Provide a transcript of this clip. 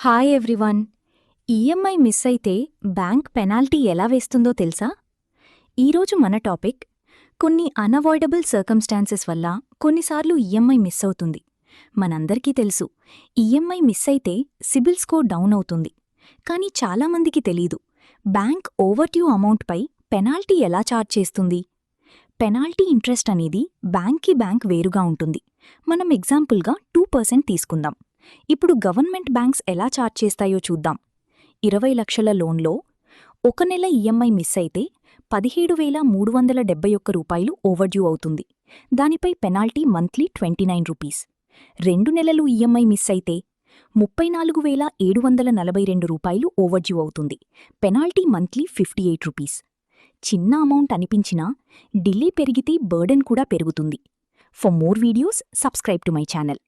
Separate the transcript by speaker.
Speaker 1: Hi everyone. EMI miss అయితే bank penalty ఎలా వేస్తుందో తెలుసా? ఈరోజు మన టాపిక్ కొన్ని అన్అవాయిడబుల్ సర్కమ్స్టాన్సెస్ వల్ల కొన్నిసార్లు ఈఎంఐ మిస్ అవుతుంది. మనందరికీ తెలుసు, ఈఎంఐ మిస్ అయితే సిబిల్ స్కోర్ డౌన్ అవుతుంది. కానీ చాలామందికి తెలీదు, బ్యాంక్ ఓవర్డ్యూ అమౌంట్పై పెనాల్టీ ఎలా ఛార్జ్ చేస్తుంది. పెనాల్టీ ఇంట్రెస్ట్ అనేది బ్యాంక్కి బ్యాంక్ వేరుగా ఉంటుంది. మనం ఎగ్జాంపుల్గా 2% తీసుకుందాం. ఇప్పుడు గవర్నమెంట్ బ్యాంక్స్ ఎలా ఛార్జ్ చేస్తాయో చూద్దాం. 20 లక్షల లోన్లో 1 నెల ఈఎంఐ మిస్ అయితే 17,371 రూపాయలు ఓవర్డ్యూ అవుతుంది. దానిపై పెనాల్టీ మంత్లీ 29 రూపీస్. 2 నెలలు ఈఎంఐ మిస్ అయితే 34,742 రూపాయలు ఓవర్డ్యూ అవుతుంది. Penalty monthly 58 rupees. చిన్న అమౌంట్ అనిపించినా డిలే పెరిగితే బర్డెన్ కూడా పెరుగుతుంది. For more videos subscribe to my channel.